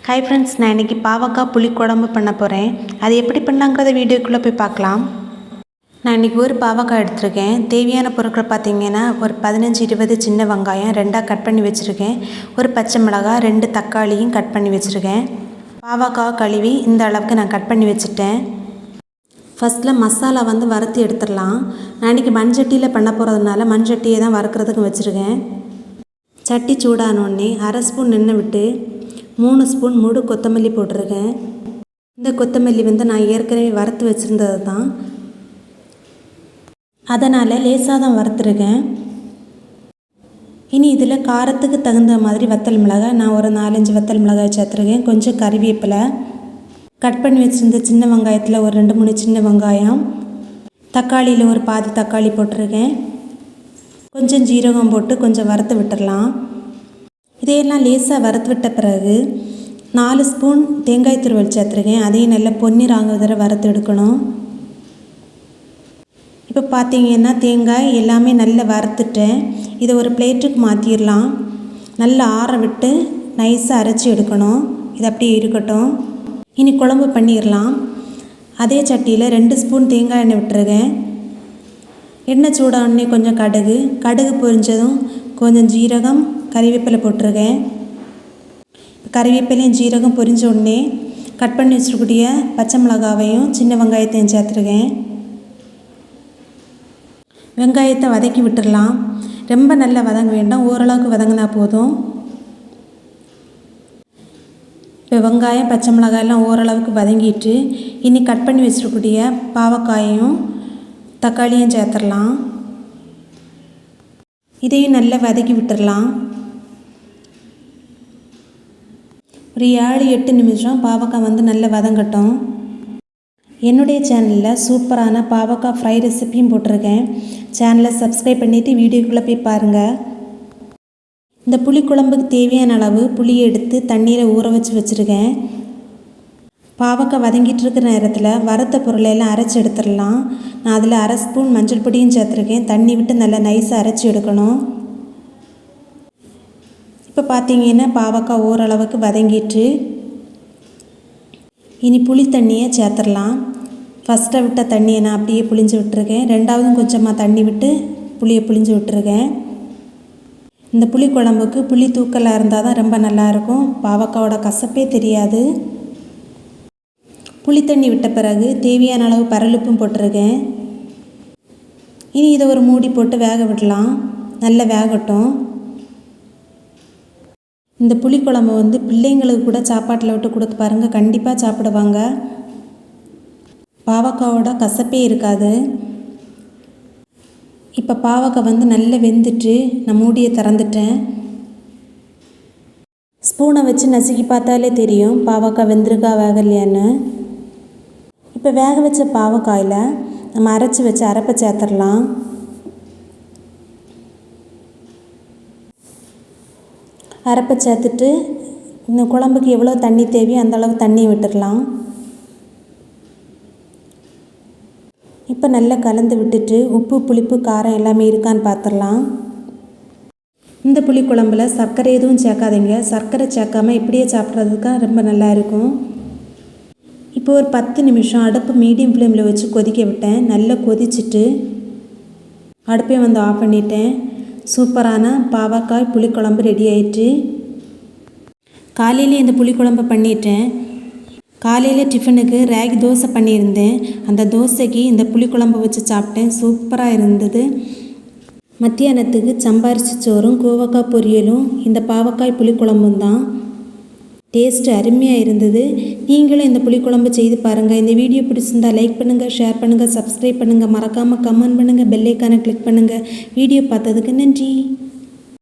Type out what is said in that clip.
Hi friends, நான் இன்றைக்கி பாவக்காய் புளிக்குழம்பு பண்ண போகிறேன். அது எப்படி பண்ணாங்கிறத வீடியோக்குள்ளே போய் பார்க்கலாம். நான் இன்றைக்கி ஒரு பாவக்காய் எடுத்திருக்கேன். தேவையான பொருட்கள் பார்த்திங்கன்னா ஒரு 15-20 சின்ன வெங்காயம் 2ஆக கட் பண்ணி வச்சுருக்கேன். ஒரு பச்சை மிளகாய் 2 தக்காளியும் கட் பண்ணி வச்சுருக்கேன். பாவக்காய் கழுவி இந்த அளவுக்கு நான் கட் பண்ணி வச்சுட்டேன். ஃபஸ்ட்டில் மசாலா வறுத்து எடுத்துடலாம். நான் இன்றைக்கி மண்சட்டியில் பண்ண போகிறதுனால மண்சட்டியை தான் வறுக்கிறதுக்கு வச்சுருக்கேன். சட்டி சூடானோடனே 1/2 ஸ்பூன் எண்ணெய் விட்டு 3 ஸ்பூன் முழு கொத்தமல்லி போட்டிருக்கேன். இந்த கொத்தமல்லி நான் ஏற்கனவே வறுத்து வச்சுருந்தது தான், அதனால் லேசாக தான் வறுத்துருக்கேன். இனி இதில் காரத்துக்கு தகுந்த மாதிரி வத்தல் மிளகாய் நான் ஒரு 4-5 வத்தல் மிளகாய் சேர்த்துருக்கேன். கொஞ்சம் கறிவேப்பிலை, கட் பண்ணி வச்சுருந்த சின்ன வெங்காயத்தில் ஒரு 2-3 சின்ன வெங்காயம், தக்காளியில் ஒரு பாதி தக்காளி போட்டிருக்கேன். கொஞ்சம் ஜீரகம் போட்டு கொஞ்சம் வறுத்து விட்டுடலாம். இதையெல்லாம் லேசாக வறுத்து விட்ட பிறகு 4 ஸ்பூன் தேங்காய் துருவல் சேர்த்துருக்கேன். அதையும் நல்லா பொன்னிறம் ஆகுற வறுத்து எடுக்கணும். இப்போ பார்த்தீங்கன்னா தேங்காய் எல்லாமே நல்லா வறுத்துட்டேன். இதை ஒரு பிளேட்டுக்கு மாற்றிடலாம். நல்லா ஆற விட்டு நைஸாக அரைச்சி எடுக்கணும். இது அப்படியே இருக்கட்டும். இனி குழம்பு பண்ணிடலாம். அதே சட்டியில் 2 ஸ்பூன் தேங்காய் எண்ணெய் விட்டுருக்கேன். எண்ணெய் சூடானே கொஞ்சம் கடுகு பொரிஞ்சதும் கொஞ்சம் ஜீரகம், கறிவேப்பிலை போட்டிருக்கேன். கறிவேப்பிலையும் ஜீரகம் பொரிஞ்ச உடனே கட் பண்ணி வச்சுருக்கூடிய பச்சை மிளகாவையும் சின்ன வெங்காயத்தையும் சேர்த்துருக்கேன். வெங்காயத்தை வதக்கி விட்டுடலாம். ரொம்ப நல்லா வதங்க வேண்டாம், ஓரளவுக்கு வதங்கினா போதும். இப்போ வெங்காயம் பச்சை மிளகாயெல்லாம் ஓரளவுக்கு வதங்கிட்டு இனி கட் பண்ணி வச்சுருக்கூடிய பாவக்காயையும் தக்காளியும் சேர்த்துடலாம். இதையும் நல்லா வதக்கி விட்டுடலாம். ஒரு 7-8 நிமிஷம் பாவக்காய் நல்லா வதங்கட்டும். என்னுடைய சேனலில் சூப்பரான பாவக்காய் ஃப்ரை ரெசிப்பியும் போட்டிருக்கேன். சேனலை சப்ஸ்கிரைப் பண்ணிவிட்டு வீடியோக்குள்ளே போய் பாருங்கள். இந்த புளிக்குழம்புக்கு தேவையான அளவு புளியை எடுத்து தண்ணீரை ஊற வச்சுருக்கேன். பாவக்காய் வதங்கிட்டு இருக்கிற நேரத்தில் வறுத்த பொருளையெல்லாம் அரைச்சி எடுத்துடலாம். நான் அதில் 1/2 ஸ்பூன் மஞ்சள் பொடியும் சேர்த்துருக்கேன். தண்ணி விட்டு நல்லா நைஸாக அரைச்சி எடுக்கணும். இப்போ பார்த்தீங்கன்னா பாவக்காய் ஓரளவுக்கு வதங்கிட்டு இனி புளி தண்ணியை சேர்த்துடலாம். ஃபஸ்ட்டை விட்ட தண்ணியை நான் அப்படியே புளிஞ்சு விட்டுருக்கேன். ரெண்டாவதும் கொஞ்சமாக தண்ணி விட்டு புளியை புளிஞ்சு விட்டுருக்கேன். இந்த புளி குழம்புக்கு புளி தூக்கலாக இருந்தால் தான் ரொம்ப நல்லாயிருக்கும். பாவக்காயோட கசப்பே தெரியாது. புளி தண்ணி விட்ட பிறகு தேவையான அளவு பரலுப்பும் போட்டிருக்கேன். இனி இதை ஒரு மூடி போட்டு வேக விடலாம். நல்லா வேகட்டும். இந்த புளிக்குழம்பு பிள்ளைங்களுக்கு கூட சாப்பாட்டில் விட்டு கொடுத்து பாருங்கள், கண்டிப்பாக சாப்பிடுவாங்க. பாவக்காயோட கசப்பே இருக்காது. இப்போ பாவக்காய் நல்லா வெந்துட்டு நான் மூடியை திறந்துட்டேன். ஸ்பூனை வச்சு நசுக்கி பார்த்தாலே தெரியும் பாவக்காய் வெந்திருக்கா வேகலையான்னு. இப்போ வேக வச்ச பாவக்காயில் நம்ம அரைச்சி வச்ச அரைப்பை சேர்த்துடலாம். அரைப்பை சேர்த்துட்டு இந்த குழம்புக்கு எவ்வளோ தண்ணி தேவையோ அந்தளவு தண்ணி விட்டுடலாம். இப்போ நல்லா கலந்து விட்டுட்டு உப்பு, புளிப்பு, காரம் எல்லாமே இருக்கான்னு பார்த்துடலாம். இந்த புளிக்குழம்பில் சர்க்கரை எதுவும் சேர்க்காதீங்க. சர்க்கரை சேர்க்காமல் இப்படியே சாப்பிட்றதுக்கு ரொம்ப நல்லா இருக்கும். இப்போ ஒரு 10 நிமிஷம் அடுப்பு மீடியம் ஃப்ளேமில் வச்சு கொதிக்க விட்டேன். நல்லா கொதிச்சுட்டு அடுப்பையும் ஆஃப் பண்ணிட்டேன். சூப்பரான பாவக்காய் புளிக்குழம்பு ரெடி ஆயிட்டு. காலையிலே இந்த புளிக்குழம்பு பண்ணிட்டேன். காலையில் டிஃபனுக்கு ராகி தோசை பண்ணியிருந்தேன். அந்த தோசைக்கு இந்த புளிக்குழம்பு வச்சு சாப்பிட்டேன். சூப்பராக இருந்தது. மத்தியானத்துக்கு சம்பாரிச்சி சோறும் கோவக்காய் பொரியலும் இந்த பாவக்காய் புளிக்குழம்பும் தான். டேஸ்ட்டு அருமையாக இருந்தது. நீங்களும் இந்த புளிக்குழம்பு செய்து பாருங்கள். இந்த வீடியோ பிடிச்சிருந்தால் லைக் பண்ணுங்கள், ஷேர் பண்ணுங்கள், சப்ஸ்கிரைப் பண்ணுங்கள், மறக்காமல் கமெண்ட் பண்ணுங்கள், பெல் ஐக்கானை கிளிக் பண்ணுங்கள். வீடியோ பார்த்ததுக்கு நன்றி.